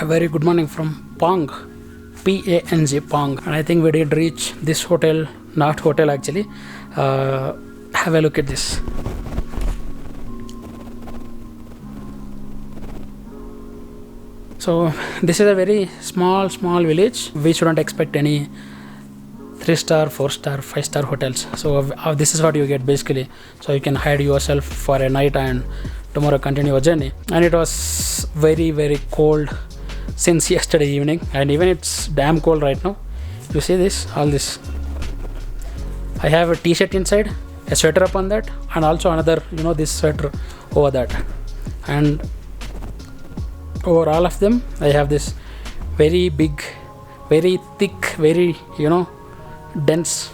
A very good morning from Pang, P-A-N-G, Pang. And I think we did reach this hotel, not hotel actually. Have a look at this. So this is a very small village. We shouldn't expect any 3-star, 4-star, 5-star hotels. So this is what you get basically. So you can hide yourself for a night and tomorrow continue your journey. And it was very cold since yesterday evening, and even it's damn cold right now. You see this, all this. I have a t-shirt inside, a sweater up on that, and also another, this sweater over that. And over all of them, I have this very big, very thick, very, dense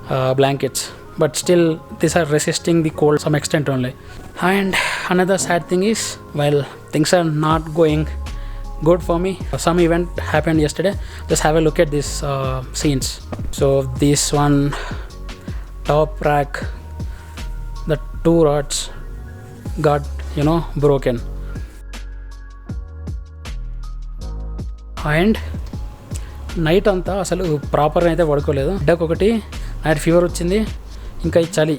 blankets. But still, these are resisting the cold to some extent only. And another sad thing is, while things are not going good for me, some event happened yesterday. Just have a look at these scenes. So this one top rack, the 2 rods got broken, and night అంతా అసలు ప్రాపర్గా అయితే పడుకోలేదు. Headache ఒకటి, night fever వచ్చింది, ఇంకా ఈ చలి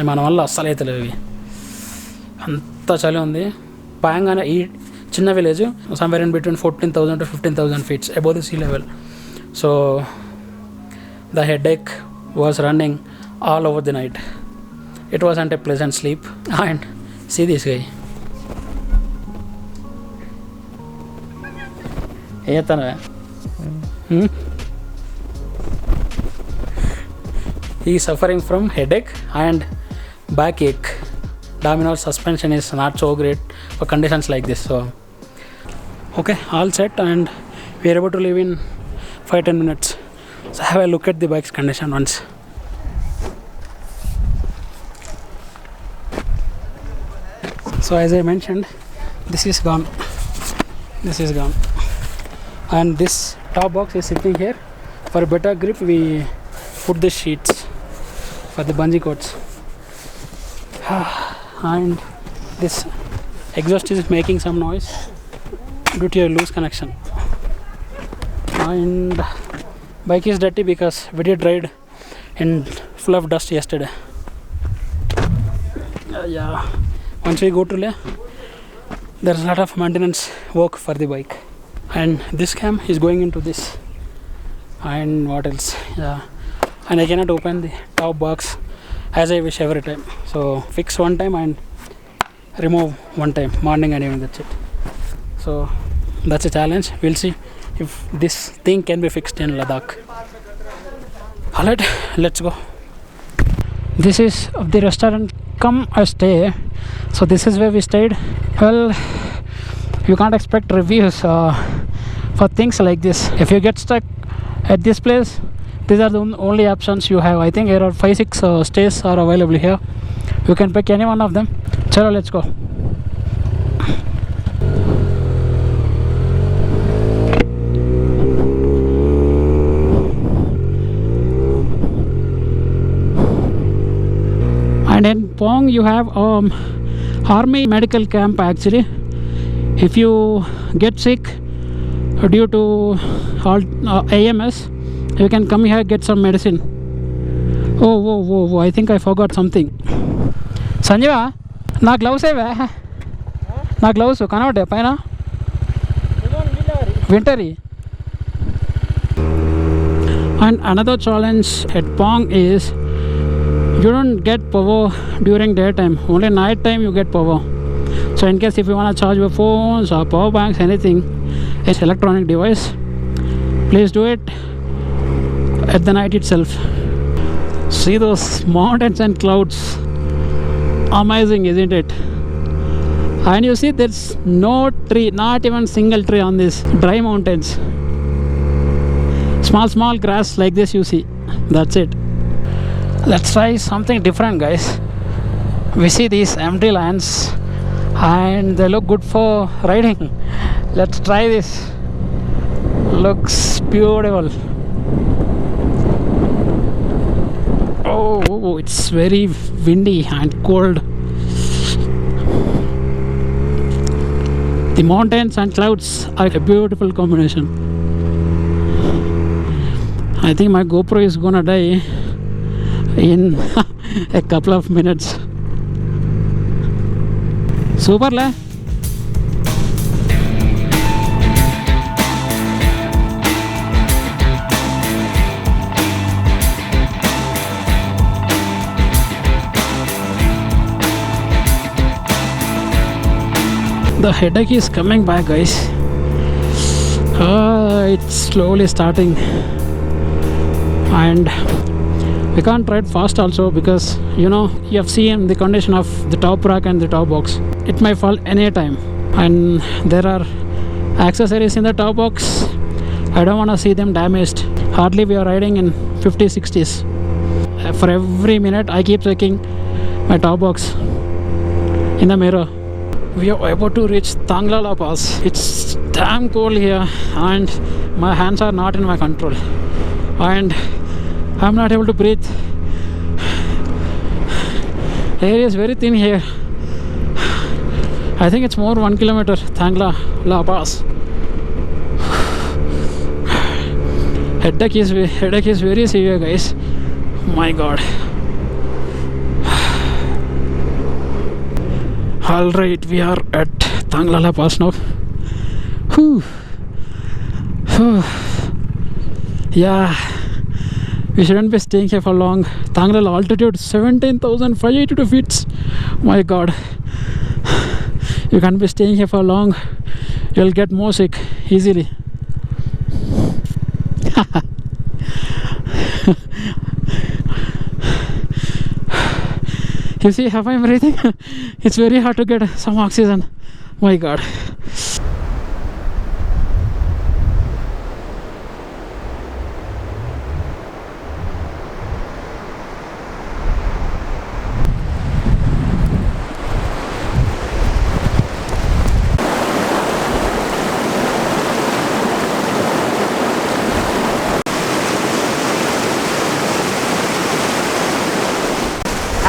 మన వల్ల అస్సలు అయితే లేవు. అంత చలి ఉంది. పాంగ్ అనే ఈ చిన్న village somewhere in between 14,000 to 15,000 feet above the sea level. So the headache was running all over the night. It wasn't a pleasant sleep. And see this guy. He is suffering from headache and backache. Dominal suspension is not so great for conditions like this. So okay, all set, and we are able to leave in 5-10 minutes. So have a look at the bike's condition once. So as I mentioned, this is gone, and this top box is sitting here. For better grip, we put the sheets for the bungee cords. And this exhaust is making some noise due to a loose connection. And bike is dirty because we did ride in full of dust yesterday. Once we go to Leh, there's a lot of maintenance work for the bike. And this cam is going into this. And what else? And I cannot open the top box as I wish every time. So fix one time and remove one time, morning and evening, that's it. So that's a challenge. We'll see if this thing can be fixed in Ladakh. Alright, let's go. This is the restaurant come a stay. So this is where we stayed. Well, you can't expect reviews for things like this. If you get stuck at this place, these are the only options you have. I think there are 5-6 stays are available here. You can pick any one of them. Chalo, let's go. And in Pong you have army medical camp actually. If you get sick due to AMS, you can come here, get some medicine. Oh, I think I forgot something. Sanjeeva, na gloves eva? Na gloves kanavade paina? Wintery. And another challenge at Pong is you don't get power during daytime. Only night time you get power. So in case if you want to charge your phones or power banks, anything, it's electronic device, please do it at the night itself. See those mountains and clouds. Amazing, isn't it? And you see there's no tree, not even single tree on these dry mountains. Small grass like this you see. That's it. Let's try something different, guys. We see these empty lands and they look good for riding. Let's try this. Looks beautiful. Oh, it's very windy and cold. The mountains and clouds are a beautiful combination. I think my GoPro is gonna die in a couple of minutes. Super la. The headache is coming back, guys. It's slowly starting, and we can't ride fast also because you have seen the condition of the top rack and the top box. It may fall anytime, and there are accessories in the top box. I don't want to see them damaged. Hardly we are riding in 50 60s. For every minute I keep checking my top box in the mirror. We are about to reach Tanglala Pass. It's damn cold here, and my hands are not in my control, and I'm not able to breathe. Air is very thin here. I think it's more 1 kilometer, Tanglala Pass. Headache is very severe, guys. My God. All right, we are at Tanglala Pass now. Whew. Yeah, we shouldn't be staying here for long. Tanglala altitude 17,582 feet. My God, you can't be staying here for long. You'll get more sick easily. You see how I'm breathing? It's very hard to get some oxygen. My God.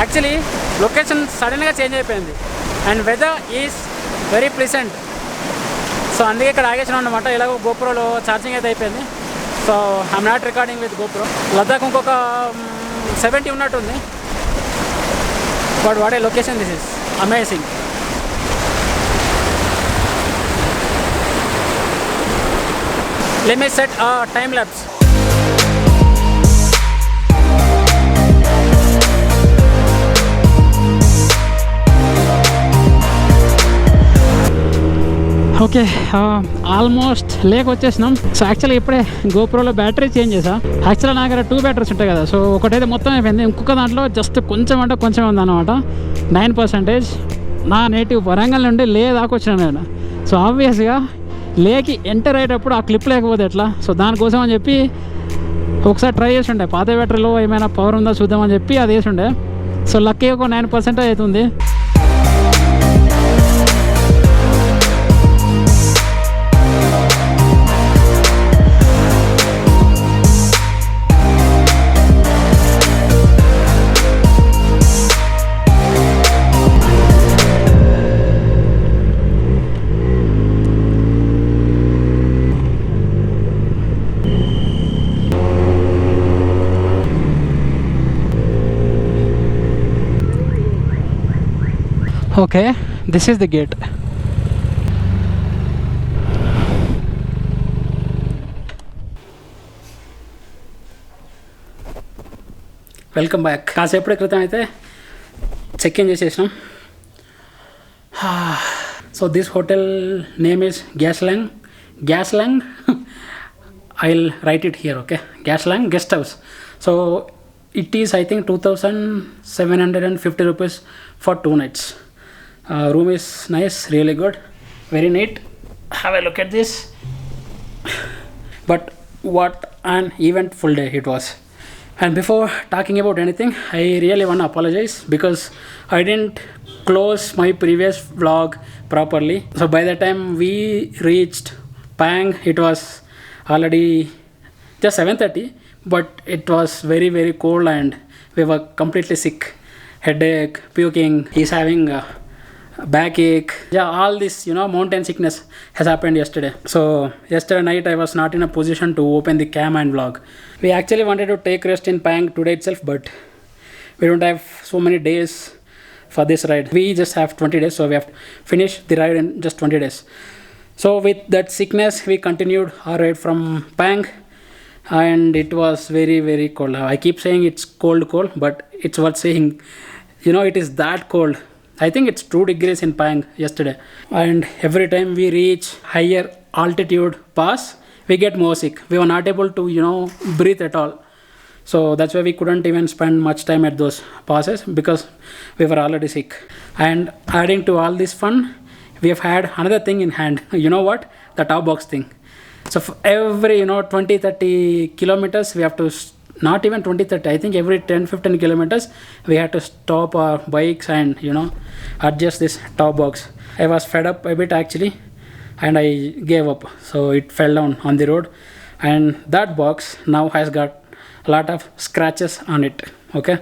Actually, location సడన్గా change అయిపోయింది, and weather is very pleasant. So అందుకే ఇక్కడ ఆగేసినాం అనమాట. ఇలాగో గోప్రోలో charging అయితే అయిపోయింది. So I'm not recording with GoPro. Ladakh ఇంకొక 70 ఉన్నట్టుంది. But what a location, this is amazing. Let me set time lapse. Okay, almost lake వచ్చేసినాం. సో యాక్చువల్గా ఇప్పుడే గోప్రోలో బ్యాటరీ చేంజ్ చేసా. యాక్చువల్గా నా దగ్గర 2 బ్యాటరీస్ ఉంటాయి కదా. సో ఒకటైతే మొత్తం అయిపోయింది, ఇంకొక దాంట్లో జస్ట్ కొంచెం అంటే కొంచెం ఉందన్నమాట, 9%. నా నేటివ్ వరంగల్ నుండి లే దాకా వచ్చినాను నేను. సో ఆబ్వియస్గా లేకి ఎంటర్ అయ్యేటప్పుడు ఆ క్లిప్ లేకపోతే ఎట్లా. సో దానికోసం అని చెప్పి ఒకసారి ట్రై చేసి ఉండే, పాత బ్యాటరీలో ఏమైనా పవర్ ఉందో చూద్దామని చెప్పి అది వేసి ఉండే. సో లక్కీ ఒక 9% అవుతుంది. Okay, this is the gate. Welcome back. కాసేపటి క్రితం అయితే చెక్ ఇన్ చేసేసినాం. So this hotel name is Gyaslang. I will write it here. Okay, Gyaslang guest house. So it is I think 2,750 rupees for 2 nights. Room is nice, really good, very neat. Have a look at this. But what an eventful day it was. And before talking about anything, I really want to apologize because I didn't close my previous vlog properly. So by the time we reached Pang, it was already just 7:30. But it was very, very cold and we were completely sick. Headache, puking. He's having backache, yeah, all this, mountain sickness has happened yesterday. So yesterday night I was not in a position to open the cam and vlog. We actually wanted to take rest in Pang today itself, but we don't have so many days for this ride. We just have 20 days, so we have to finish the ride in just 20 days. So with that sickness we continued our ride from Pang, and it was very very cold. I keep saying it's cold, but it's worth saying, it is that cold. I think it's 2 degrees in Pang yesterday, and every time we reach higher altitude pass we get more sick. We were not able to breathe at all. So that's why we couldn't even spend much time at those passes, because we were already sick. And adding to all this fun, we have had another thing in hand. You know what? The top box thing. So for every 20-30 kilometers we have to, not even 20-30, I think every 10-15 kilometers we had to stop our bikes and adjust this top box. I was fed up a bit actually, and I gave up. So it fell down on the road, and that box now has got a lot of scratches on it. Okay,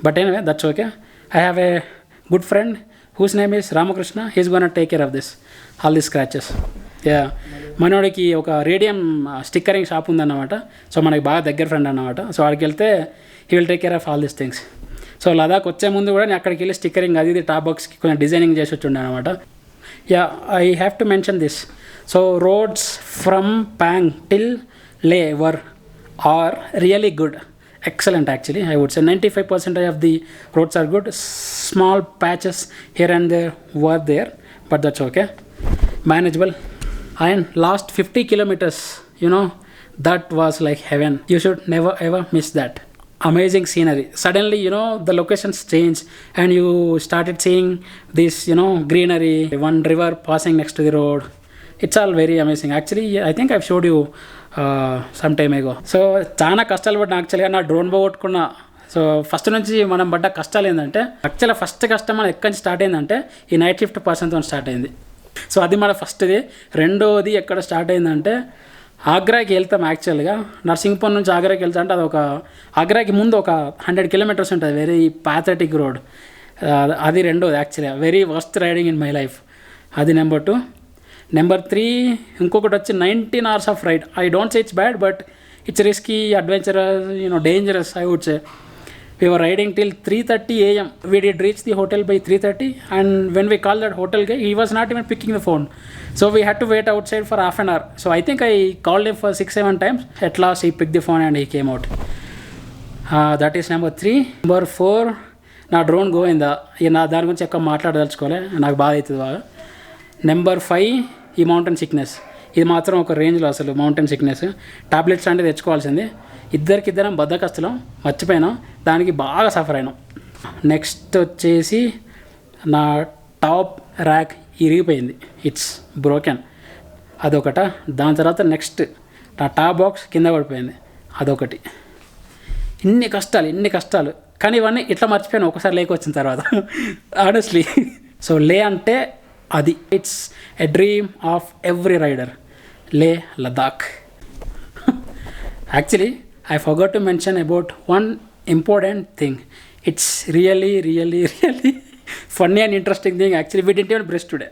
but anyway, that's okay. I have a good friend whose name is Ramakrishna. He's gonna take care of this, all these scratches. Yeah, మనోడికి ఒక radium stickering shop ఉందన్నమాట. So మనకి బాగా దగ్గర friend అన్నమాట. So అక్కడికి వెళ్తే he will take care of all these things. So Ladakh వచ్చే ముందు కూడా నేను అక్కడికి వెళ్ళి స్టిక్కరింగ్ అది ఇది టాప్ బాక్స్కి కొంచెం డిజైనింగ్ చేసి వచ్చి ఉండే అనమాట. Yeah, I have to mention this. So roads from Pang till Leh are really good. Excellent actually, I would say 95% of the roads are good. Small patches here and there were there, but that's okay, manageable. And last 50 kilometers, that was like heaven. You should never ever miss that. Amazing scenery. Suddenly, the locations change and you started seeing this, greenery, one river passing next to the road. It's all very amazing. Actually, I think I've showed you some time ago. So చాలా కష్టాలు పడిన యాక్చువల్గా నా drone పోగొట్టుకున్న. So first నుంచి మనం పడ్డ కష్టాలు ఏంటంటే, యాక్చువల్గా ఫస్ట్ కష్టం మనం ఎక్కడి నుంచి స్టార్ట్ అయిందంటే ఈ నైట్ షిఫ్ట్ పర్సన్తో స్టార్ట్ అయింది. సో అది మన ఫస్ట్ది. రెండోది ఎక్కడ స్టార్ట్ అయిందంటే, ఆగ్రాకి వెళ్తాం యాక్చువల్గా. నర్సింగ్పూర్ నుంచి ఆగ్రాకి వెళ్తా అంటే ఆగ్రాకి ముందు ఒక 100 kilometers ఉంటుంది, వెరీ ప్యాథెటిక్ రోడ్. అది రెండోది యాక్చువల్గా very worst riding in my life. అది నెంబర్ 2. నెంబర్ 3 ఇంకొకటి వచ్చి 19 hours of ride. I don't say it's bad, but it's risky, adventurous, dangerous I would say. We were riding till 3:30 a.m. We did reach the hotel by 3:30, and when we called that hotel guy, he was not even picking the phone. So we had to wait outside for half an hour. So I think I called him for 6-7 times. At last he picked the phone and he came out. That is number 3. Number 4, నా drone గోయిందా. నా దాని గురించి ఎక్కువ మాట్లాడదలుచుకోలే, నాకు బాధ అవుతుంది బాగా. Number 5, ఈ మౌంటైన్ సిక్నెస్. ఇది మాత్రం ఒక రేంజ్లో అసలు మౌంటైన్ సిక్నెస్. టాబ్లెట్స్ అంటే తెచ్చుకోవాల్సింది. ఇద్దరం బద్దకస్తులం, మర్చిపోయినాం, దానికి బాగా సఫర్ అయినాం. నెక్స్ట్ వచ్చేసి నా టాప్ ర్యాక్ ఇరిగిపోయింది, ఇట్స్ బ్రోకెన్, అదొకట. దాని తర్వాత నెక్స్ట్ నా టాప్ బాక్స్ కింద పడిపోయింది, అదొకటి. ఇన్ని కష్టాలు కానీ ఇవన్నీ ఇట్లా మర్చిపోయాను ఒకసారి లేక్ వచ్చిన తర్వాత, ఆనెస్ట్లీ. సో లే అంటే అది, it's a dream of every rider, Leh Ladakh. Actually I forgot to mention about one important thing. It's really funny and interesting thing. Actually, we didn't even brush today.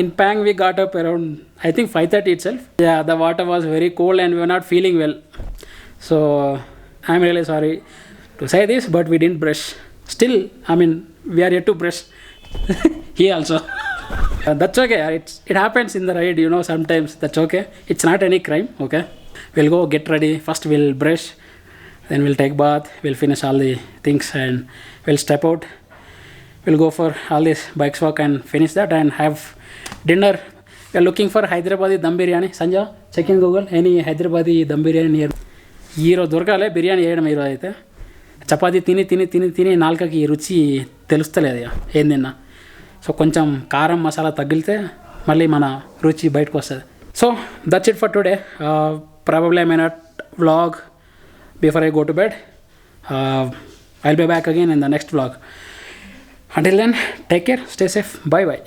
In Pang we got up around, I think 5:30 itself. Yeah, the water was very cold and we were not feeling well. So I'm really sorry to say this, but we didn't brush. Still, we are yet to brush here also. That's okay. It happens in the ride, sometimes. That's okay. It's not any crime, okay? We'll go get ready. First we'll brush, then we'll take bath, we'll finish all the things and we'll step out. We'll go for all this bikes walk and finish that and have dinner. We're looking for Hyderabadi dum biryani. Sanjay, check in Google, any Hyderabadi dum biryani near. ఈరోజు దొరకాలి బిర్యానీ వేయడం. ఈరోజు అయితే చపాతీ తిని నాలుకకి రుచి తెలుస్తలేదు ఏం తిన్నా. సో కొంచెం కారం మసాలా తగిలితే మళ్ళీ మన రుచి బయటకు వస్తుంది. So that's it for today. Probably I may not vlog before I go to bed. I'll be back again in the next vlog. Until then, take care, stay safe, bye.